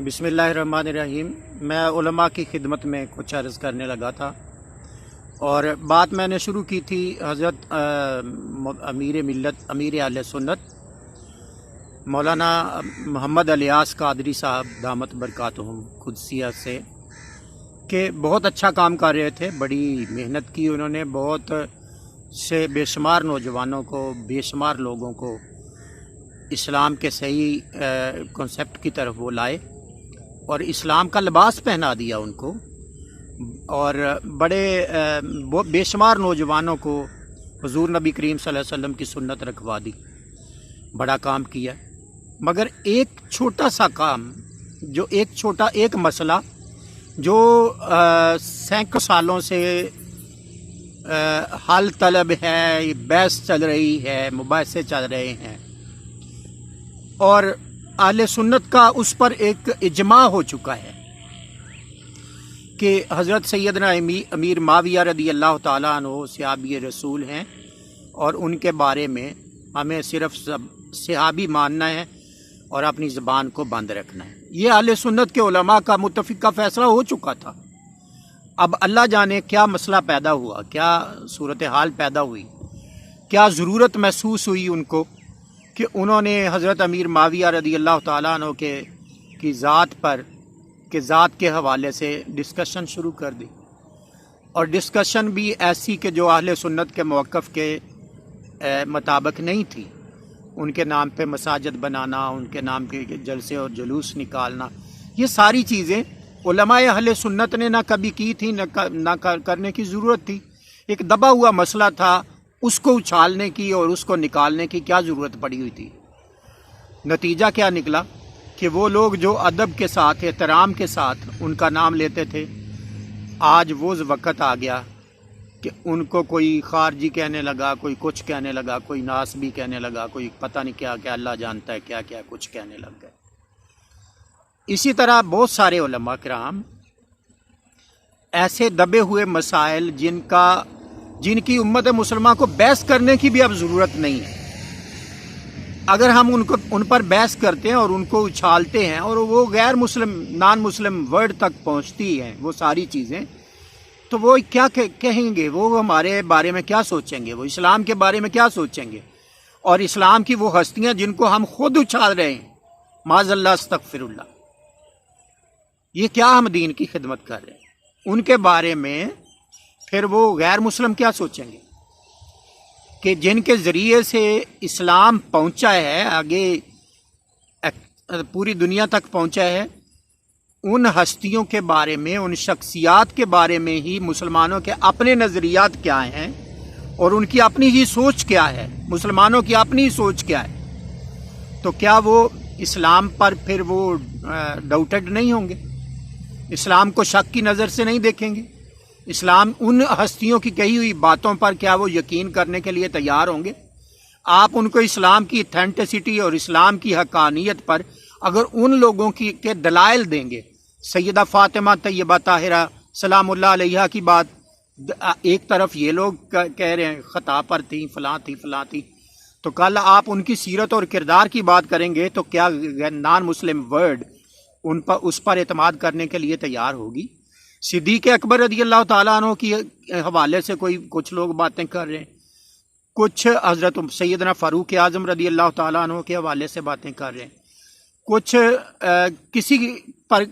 بسم اللہ الرحمن الرحیم۔ میں علماء کی خدمت میں کچھ عرض کرنے لگا تھا، اور بات میں نے شروع کی تھی حضرت امیر ملت امیر اہل سنت مولانا محمد الیاس قادری صاحب دامت برکاتہم قدسیہ سے، کہ بہت اچھا کام کر رہے تھے، بڑی محنت کی انہوں نے، بہت سے بے شمار نوجوانوں کو، بے شمار لوگوں کو اسلام کے صحیح کنسیپٹ کی طرف وہ لائے اور اسلام کا لباس پہنا دیا ان کو، اور بڑے بے شمار نوجوانوں کو حضور نبی کریم صلی اللہ علیہ وسلم کی سنت رکھوا دی۔ بڑا کام کیا، مگر ایک چھوٹا سا کام، جو ایک مسئلہ جو سینکڑوں سالوں سے حل طلب ہے، بحث چل رہی ہے، مباحثے چل رہے ہیں، اور اہل سنت کا اس پر ایک اجماع ہو چکا ہے کہ حضرت سیدنا امیر معاویہ رضی اللہ تعالیٰ عنہ صحابی رسول ہیں، اور ان کے بارے میں ہمیں صرف صحابی ماننا ہے اور اپنی زبان کو بند رکھنا ہے۔ یہ اہل سنت کے علماء کا متفقہ فیصلہ ہو چکا تھا۔ اب اللہ جانے کیا مسئلہ پیدا ہوا، کیا صورتحال پیدا ہوئی، کیا ضرورت محسوس ہوئی ان کو کہ انہوں نے حضرت امیر معاویہ رضی اللہ تعالیٰ عنہ کی ذات کے حوالے سے ڈسکشن شروع کر دی، اور ڈسکشن بھی ایسی کہ جو اہل سنت کے موقف کے مطابق نہیں تھی۔ ان کے نام پہ مساجد بنانا، ان کے نام کے جلسے اور جلوس نکالنا، یہ ساری چیزیں علماء اہل سنت نے نہ کبھی کی تھی، نہ کرنے کی ضرورت تھی۔ ایک دبا ہوا مسئلہ تھا، اس کو اچھالنے کی اور اس کو نکالنے کی کیا ضرورت پڑی ہوئی تھی؟ نتیجہ کیا نکلا کہ وہ لوگ جو ادب کے ساتھ، احترام کے ساتھ ان کا نام لیتے تھے، آج وہ وقت آ گیا کہ ان کو کوئی خارجی کہنے لگا، کوئی کچھ کہنے لگا، کوئی ناسبی کہنے لگا، کوئی پتہ نہیں کیا کیا، اللہ جانتا ہے کیا کیا کچھ کہنے لگ گئے۔ اسی طرح بہت سارے علماء کرام ایسے دبے ہوئے مسائل جن کی امت مسلمہ کو بحث کرنے کی بھی اب ضرورت نہیں ہے، اگر ہم ان پر بحث کرتے ہیں اور ان کو اچھالتے ہیں اور وہ غیر مسلم، نان مسلم ورڈ تک پہنچتی ہیں وہ ساری چیزیں، تو وہ کیا کہیں گے؟ وہ ہمارے بارے میں کیا سوچیں گے؟ وہ اسلام کے بارے میں کیا سوچیں گے؟ اور اسلام کی وہ ہستیاں جن کو ہم خود اچھال رہے ہیں، معاذ اللہ استغفر اللہ، یہ کیا ہم دین کی خدمت کر رہے ہیں؟ ان کے بارے میں پھر وہ غیر مسلم کیا سوچیں گے کہ جن کے ذریعے سے اسلام پہنچا ہے، آگے پوری دنیا تک پہنچا ہے، ان ہستیوں کے بارے میں، ان شخصیات کے بارے میں ہی مسلمانوں کے اپنے نظریات کیا ہیں اور ان کی اپنی ہی سوچ کیا ہے، مسلمانوں کی اپنی سوچ کیا ہے، تو کیا وہ اسلام پر پھر وہ ڈاؤٹڈ نہیں ہوں گے؟ اسلام کو شک کی نظر سے نہیں دیکھیں گے؟ اسلام ان ہستیوں کی کہی ہوئی باتوں پر کیا وہ یقین کرنے کے لیے تیار ہوں گے؟ آپ ان کو اسلام کی اتھینٹسٹی اور اسلام کی حقانیت پر اگر ان لوگوں کے دلائل دیں گے، سیدہ فاطمہ طیبہ طاہرہ سلام اللہ علیہا کی بات، ایک طرف یہ لوگ کہہ رہے ہیں خطا پر تھی، فلاں تھی، تو کل آپ ان کی سیرت اور کردار کی بات کریں گے تو کیا نان مسلم ورڈ اس پر اعتماد کرنے کے لیے تیار ہوگی؟ صدیق اکبر رضی اللہ تعالیٰ عنہ کی حوالے سے کچھ لوگ باتیں کر رہے ہیں، کچھ حضرت سیدنا فاروق اعظم رضی اللہ تعالیٰ عنہ کے حوالے سے باتیں کر رہے ہیں، کچھ کسی پر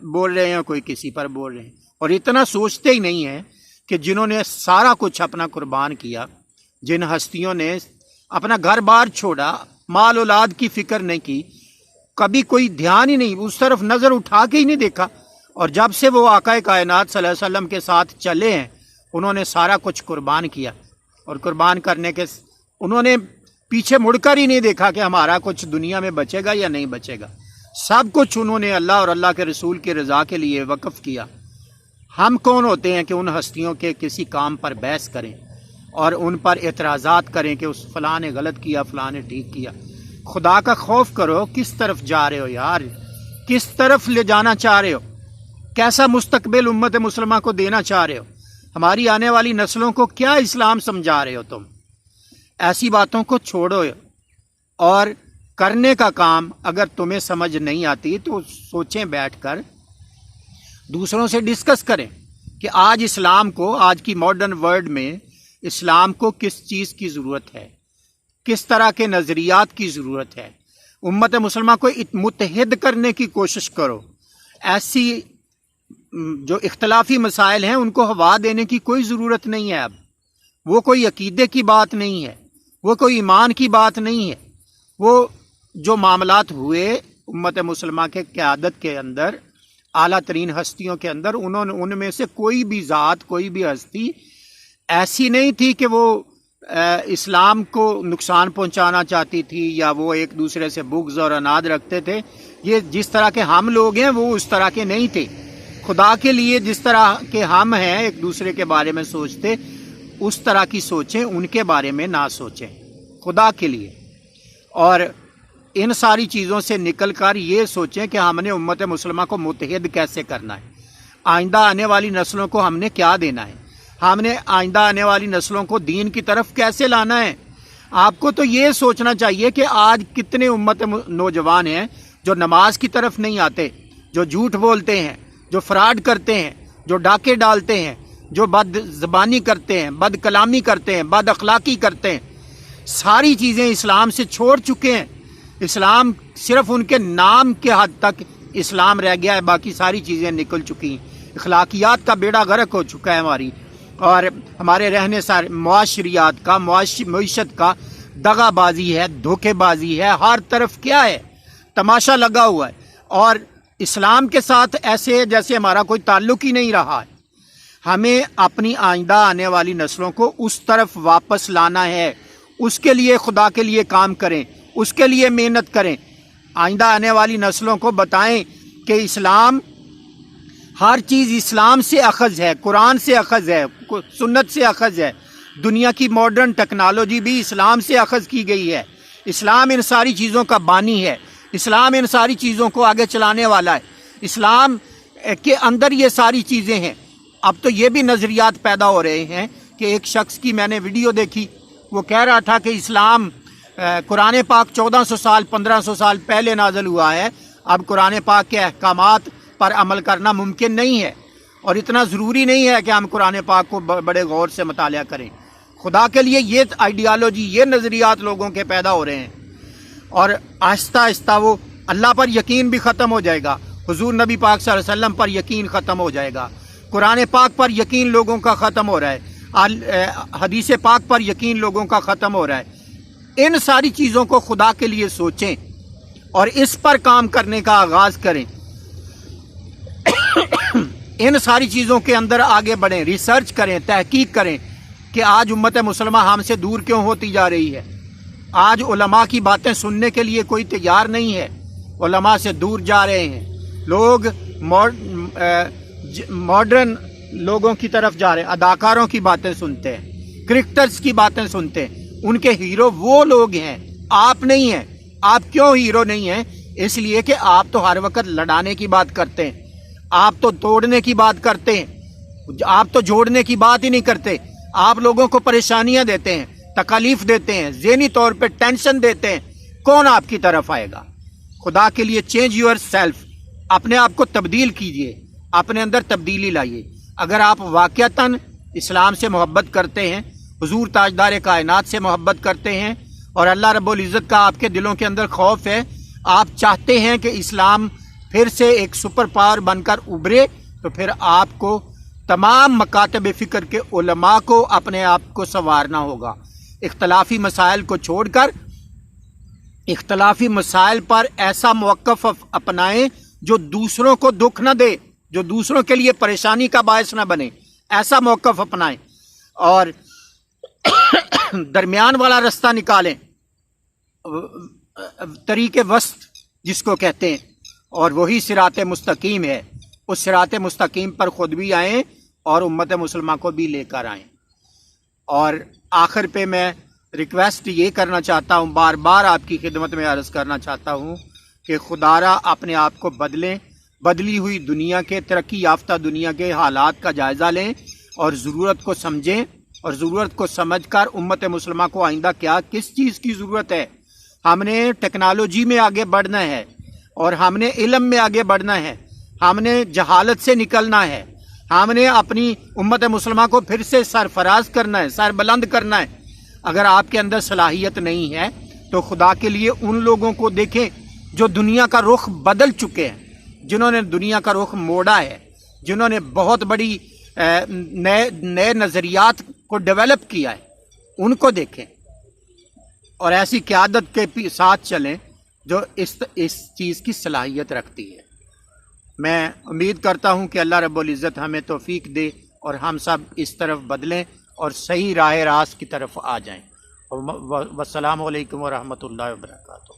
بول رہے ہیں، کوئی کسی پر بول رہے ہیں، اور اتنا سوچتے ہی نہیں ہیں کہ جنہوں نے سارا کچھ اپنا قربان کیا، جن ہستیوں نے اپنا گھر بار چھوڑا، مال اولاد کی فکر نہیں کی، کبھی کوئی دھیان ہی نہیں، اس طرف نظر اٹھا کے ہی نہیں دیکھا، اور جب سے وہ آقا کائنات صلی اللہ علیہ وسلم کے ساتھ چلے ہیں، انہوں نے سارا کچھ قربان کیا، اور قربان کرنے کے انہوں نے پیچھے مڑ کر ہی نہیں دیکھا کہ ہمارا کچھ دنیا میں بچے گا یا نہیں بچے گا، سب کچھ انہوں نے اللہ اور اللہ کے رسول کی رضا کے لیے وقف کیا۔ ہم کون ہوتے ہیں کہ ان ہستیوں کے کسی کام پر بحث کریں اور ان پر اعتراضات کریں کہ اس فلاں نے غلط کیا، فلاں نے ٹھیک کیا؟ خدا کا خوف کرو، کس طرف جا رہے ہو یار؟ کس طرف لے جانا چاہ رہے ہو؟ کیسا مستقبل امت مسلمہ کو دینا چاہ رہے ہو؟ ہماری آنے والی نسلوں کو کیا اسلام سمجھا رہے ہو تم؟ ایسی باتوں کو چھوڑو اور کرنے کا کام اگر تمہیں سمجھ نہیں آتی تو سوچیں بیٹھ کر، دوسروں سے ڈسکس کریں کہ آج اسلام کو، آج کی ماڈرن ورلڈ میں اسلام کو کس چیز کی ضرورت ہے، کس طرح کے نظریات کی ضرورت ہے۔ امت مسلمہ کو متحد کرنے کی کوشش کرو۔ ایسی جو اختلافی مسائل ہیں ان کو ہوا دینے کی کوئی ضرورت نہیں ہے۔ اب وہ کوئی عقیدے کی بات نہیں ہے، وہ کوئی ایمان کی بات نہیں ہے۔ وہ جو معاملات ہوئے امت مسلمہ کے قیادت کے اندر، اعلیٰ ترین ہستیوں کے اندر، ان میں سے کوئی بھی ذات، کوئی بھی ہستی ایسی نہیں تھی کہ وہ اسلام کو نقصان پہنچانا چاہتی تھی یا وہ ایک دوسرے سے بغض اور اناد رکھتے تھے۔ یہ جس طرح کے ہم لوگ ہیں وہ اس طرح کے نہیں تھے۔ خدا کے لیے جس طرح کے ہم ہیں ایک دوسرے کے بارے میں سوچتے، اس طرح کی سوچیں ان کے بارے میں نہ سوچیں، خدا کے لیے۔ اور ان ساری چیزوں سے نکل کر یہ سوچیں کہ ہم نے امت مسلمہ کو متحد کیسے کرنا ہے، آئندہ آنے والی نسلوں کو ہم نے کیا دینا ہے، ہم نے آئندہ آنے والی نسلوں کو دین کی طرف کیسے لانا ہے۔ آپ کو تو یہ سوچنا چاہیے کہ آج کتنے امت نوجوان ہیں جو نماز کی طرف نہیں آتے، جو جھوٹ بولتے ہیں، جو فراڈ کرتے ہیں، جو ڈاکے ڈالتے ہیں، جو بد زبانی کرتے ہیں، بد کلامی کرتے ہیں، بد اخلاقی کرتے ہیں۔ ساری چیزیں اسلام سے چھوڑ چکے ہیں۔ اسلام صرف ان کے نام کے حد تک اسلام رہ گیا ہے، باقی ساری چیزیں نکل چکی ہیں۔ اخلاقیات کا بیڑا غرق ہو چکا ہے ہماری، اور ہمارے رہنے سارے معاشریات کا، معیشت کا دغا بازی ہے، دھوکے بازی ہے، ہر طرف کیا ہے، تماشا لگا ہوا ہے۔ اور اسلام کے ساتھ ایسے جیسے ہمارا کوئی تعلق ہی نہیں رہا ہے۔ ہمیں اپنی آئندہ آنے والی نسلوں کو اس طرف واپس لانا ہے۔ اس کے لیے خدا کے لیے کام کریں، اس کے لیے محنت کریں۔ آئندہ آنے والی نسلوں کو بتائیں کہ اسلام، ہر چیز اسلام سے اخذ ہے، قرآن سے اخذ ہے، سنت سے اخذ ہے۔ دنیا کی ماڈرن ٹیکنالوجی بھی اسلام سے اخذ کی گئی ہے۔ اسلام ان ساری چیزوں کا بانی ہے، اسلام ان ساری چیزوں کو آگے چلانے والا ہے۔ اسلام کے اندر یہ ساری چیزیں ہیں۔ اب تو یہ بھی نظریات پیدا ہو رہے ہیں کہ ایک شخص کی میں نے ویڈیو دیکھی، وہ کہہ رہا تھا کہ اسلام، قرآن پاک 1400 سال 1500 سال پہلے نازل ہوا ہے، اب قرآن پاک کے احکامات پر عمل کرنا ممکن نہیں ہے، اور اتنا ضروری نہیں ہے کہ ہم قرآن پاک کو بڑے غور سے مطالعہ کریں۔ خدا کے لیے یہ آئیڈیالوجی، یہ نظریات لوگوں کے پیدا ہو رہے ہیں، اور آہستہ آہستہ وہ اللہ پر یقین بھی ختم ہو جائے گا، حضور نبی پاک صلی اللہ علیہ وسلم پر یقین ختم ہو جائے گا، قرآن پاک پر یقین لوگوں کا ختم ہو رہا ہے، حدیث پاک پر یقین لوگوں کا ختم ہو رہا ہے۔ ان ساری چیزوں کو خدا کے لیے سوچیں اور اس پر کام کرنے کا آغاز کریں۔ ان ساری چیزوں کے اندر آگے بڑھیں، ریسرچ کریں، تحقیق کریں کہ آج امت مسلمہ ہم سے دور کیوں ہوتی جا رہی ہے۔ آج علماء کی باتیں سننے کے لیے کوئی تیار نہیں ہے، علماء سے دور جا رہے ہیں لوگ، ماڈرن لوگوں کی طرف جا رہے ہیں، اداکاروں کی باتیں سنتے ہیں، کرکٹرز کی باتیں سنتے ہیں۔ ان کے ہیرو وہ لوگ ہیں، آپ نہیں ہیں۔ آپ کیوں ہیرو نہیں ہیں؟ اس لیے کہ آپ تو ہر وقت لڑانے کی بات کرتے ہیں، آپ تو توڑنے کی بات کرتے ہیں، آپ تو جوڑنے کی بات ہی نہیں کرتے۔ آپ لوگوں کو پریشانیاں دیتے ہیں، تکالیف دیتے ہیں، ذہنی طور پہ ٹینشن دیتے ہیں۔ کون آپ کی طرف آئے گا؟ خدا کے لیے چینج یور سیلف، اپنے آپ کو تبدیل کیجئے، اپنے اندر تبدیلی لائیے۔ اگر آپ واقعتاً اسلام سے محبت کرتے ہیں، حضور تاجدار کائنات سے محبت کرتے ہیں، اور اللہ رب العزت کا آپ کے دلوں کے اندر خوف ہے، آپ چاہتے ہیں کہ اسلام پھر سے ایک سپر پاور بن کر ابھرے، تو پھر آپ کو تمام مکاتب فکر کے علماء کو اپنے آپ کو سنوارنا ہوگا۔ اختلافی مسائل کو چھوڑ کر اختلافی مسائل پر ایسا موقف اپنائیں جو دوسروں کو دکھ نہ دے، جو دوسروں کے لیے پریشانی کا باعث نہ بنے، ایسا موقف اپنائیں، اور درمیان والا رستہ نکالیں، طریق وسط جس کو کہتے ہیں، اور وہی صراط مستقیم ہے۔ اس صراط مستقیم پر خود بھی آئیں اور امت مسلمہ کو بھی لے کر آئیں۔ اور آخر پہ میں ریکویسٹ یہ کرنا چاہتا ہوں، بار بار آپ کی خدمت میں عرض کرنا چاہتا ہوں کہ خدا را اپنے آپ کو بدلیں، بدلی ہوئی دنیا کے، ترقی یافتہ دنیا کے حالات کا جائزہ لیں، اور ضرورت کو سمجھیں، اور ضرورت کو سمجھ کر امت مسلمہ کو آئندہ کس چیز کی ضرورت ہے، ہم نے ٹیکنالوجی میں آگے بڑھنا ہے، اور ہم نے علم میں آگے بڑھنا ہے، ہم نے جہالت سے نکلنا ہے، ہم نے اپنی امت مسلمہ کو پھر سے سرفراز کرنا ہے، سر بلند کرنا ہے۔ اگر آپ کے اندر صلاحیت نہیں ہے تو خدا کے لیے ان لوگوں کو دیکھیں جو دنیا کا رخ بدل چکے ہیں، جنہوں نے دنیا کا رخ موڑا ہے، جنہوں نے بہت بڑی نئے نظریات کو ڈیولپ کیا ہے، ان کو دیکھیں اور ایسی قیادت کے ساتھ چلیں جو اس چیز کی صلاحیت رکھتی ہے۔ میں امید کرتا ہوں کہ اللہ رب العزت ہمیں توفیق دے اور ہم سب اس طرف بدلیں اور صحیح راہ راست کی طرف آ جائیں۔ والسلام علیکم ورحمۃ اللہ وبرکاتہ۔